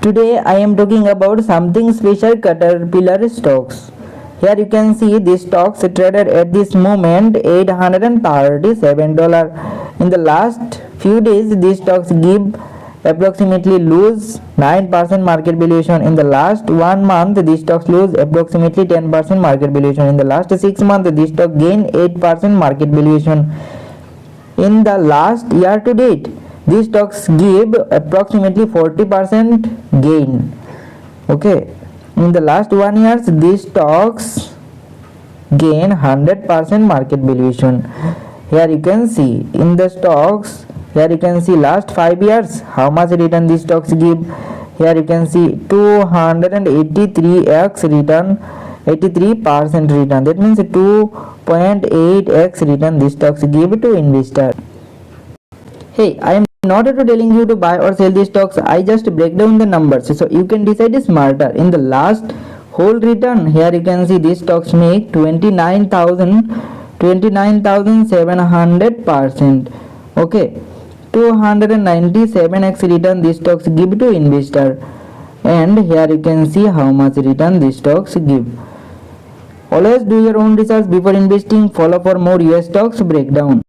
Today I am talking about something special, Caterpillar stocks. Here you can see these stocks traded at this moment $837. In the last few days these stocks give approximately lose 9% market valuation. In the last 1 month these stocks lose approximately 10% market valuation. In the last 6 months these stocks gain 8% market valuation. In the last year to date these stocks give approximately 40% gain. Okay, in the last 1 year these stocks gain 100% market valuation. Here you can see in the stocks, here you can see last 5 years how much return these stocks give. Here you can see 283x return, 83% return, that means 2.8x return these stocks give to investor. Hey, I am not telling you to buy or sell these stocks, I just break down the numbers so you can decide smarter. In the last whole return, here you can see these stocks make 29,700%. Okay, 297x return these stocks give to investor, and here you can see how much return these stocks give. Always do your own research before investing. Follow for more US stocks breakdown.